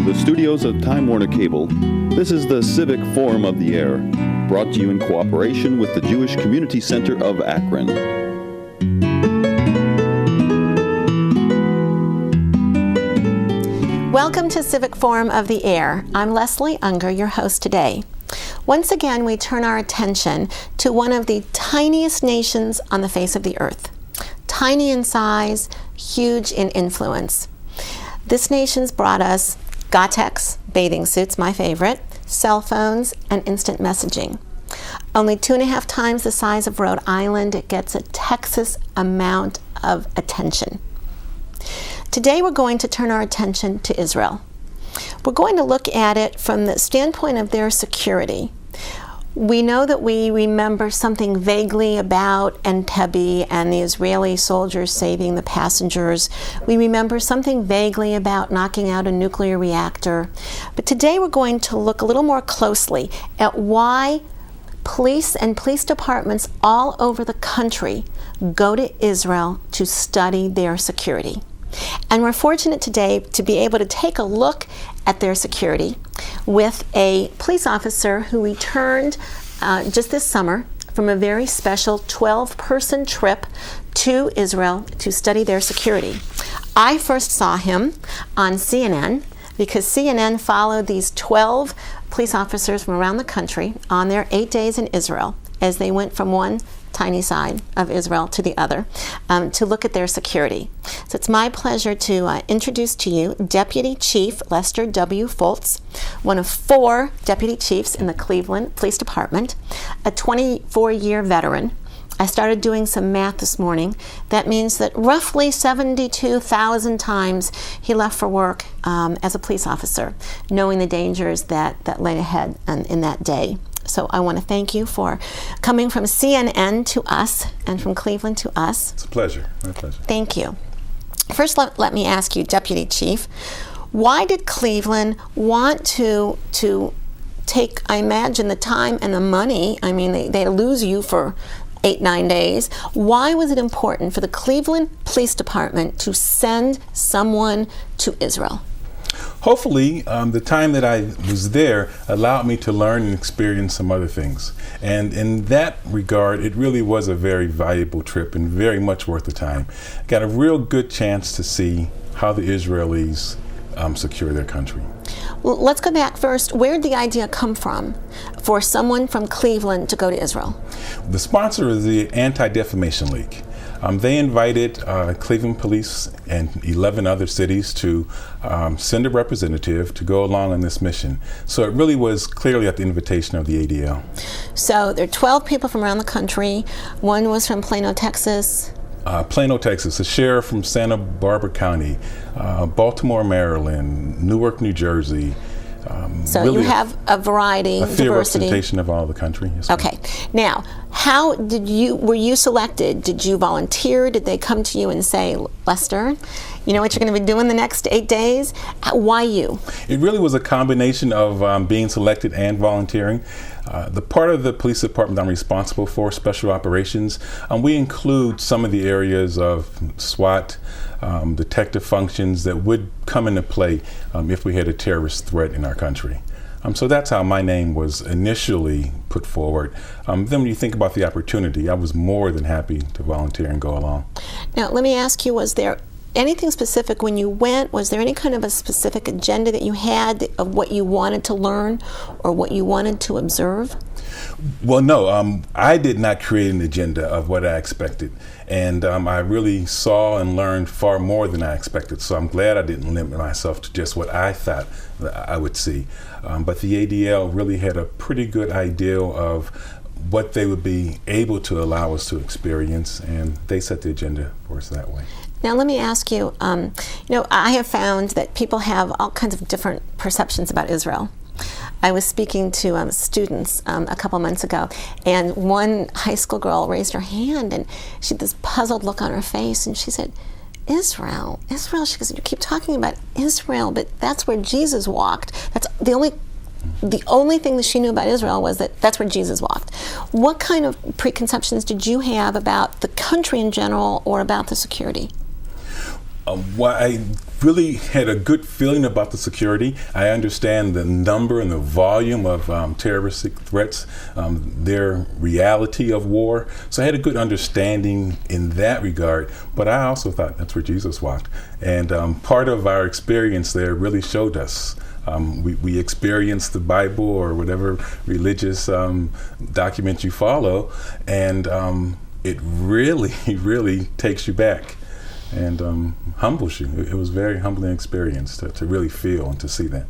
the studios of Time Warner Cable, this is the Civic Forum of the Air, brought to you in cooperation with the Jewish Community Center of Akron. Welcome to Civic Forum of the Air. I'm Leslie Ungar, your host today. Once again, we turn our attention to one of the tiniest nations on the face of the earth. Tiny in size, huge in influence. This nation's brought us Gotex, bathing suits, my favorite, cell phones, and instant messaging. Only 2.5 times the size of Rhode Island, it gets a Texas amount of attention. Today we're going to turn our attention to Israel. We're going to look at it from the standpoint of their security. We know that we remember something vaguely about Entebbe and the Israeli soldiers saving the passengers. We remember something vaguely about knocking out a nuclear reactor. But today we're going to look a little more closely at why police and police departments all over the country go to Israel to study their security. And we're fortunate today to be able to take a look at their security with a police officer who returned just this summer from a very special 12-person trip to Israel to study their security. I first saw him on CNN because CNN followed these 12 police officers from around the country on their 8 days in Israel as they went from one tiny side of Israel to the other to look at their security. So it's my pleasure to introduce to you Deputy Chief Lester W. Fultz, one of 4 deputy chiefs in the Cleveland Police Department, a 24-year veteran. I started doing some math this morning. That means that roughly 72,000 times he left for work as a police officer, knowing the dangers that lay ahead in that day. So I want to thank you for coming from CNN to us and from Cleveland to us. It's a pleasure. My pleasure. Thank you. First, let me ask you, Deputy Chief, why did Cleveland want to take, I imagine, the time and the money? I mean, they lose you for 8-9 days. Why was it important for the Cleveland Police Department to send someone to Israel? Hopefully, the time that I was there allowed me to learn and experience some other things. And in that regard, it really was a very valuable trip and very much worth the time. Got a real good chance to see how the Israelis secure their country. Well, let's go back first. Where did the idea come from for someone from Cleveland to go to Israel? The sponsor is the Anti-Defamation League. They invited Cleveland Police and 11 other cities to send a representative to go along on this mission. So it really was clearly at the invitation of the ADL. So there are 12 people from around the country. One was from Plano, Texas. Plano, Texas, a sheriff from Santa Barbara County, Baltimore, Maryland, Newark, New Jersey. So really you have a variety, a fair diversity. Representation of all the country. Yes, okay. Now, were you selected? Did you volunteer? Did they come to you and say, Lester, you know what you're going to be doing the next 8 days? Why you? It really was a combination of being selected and volunteering. The part of the police department I'm responsible for, special operations, we include some of the areas of SWAT, detective functions that would come into play if we had a terrorist threat in our country. So that's how my name was initially put forward. Then when you think about the opportunity, I was more than happy to volunteer and go along. Now, let me ask you, was there anything specific when you went? Was there any kind of a specific agenda that you had of what you wanted to learn or what you wanted to observe? Well, no, I did not create an agenda of what I expected. And I really saw and learned far more than I expected. So I'm glad I didn't limit myself to just what I thought that I would see. But the ADL really had a pretty good idea of what they would be able to allow us to experience, and they set the agenda for us that way. Now let me ask you, I have found that people have all kinds of different perceptions about Israel. I was speaking to students a couple months ago, and one high school girl raised her hand, and she had this puzzled look on her face, and she said, Israel. She goes, you keep talking about Israel, but that's where Jesus walked. That's the only thing that she knew about Israel was that that's where Jesus walked. What kind of preconceptions did you have about the country in general or about the security? Well, I really had a good feeling about the security. I understand the number and the volume of terroristic threats, their reality of war. So I had a good understanding in that regard. But I also thought that's where Jesus walked. And part of our experience there really showed us. We experienced the Bible or whatever religious document you follow, and it really, really takes you back and humbles you. It was a very humbling experience to really feel and to see that.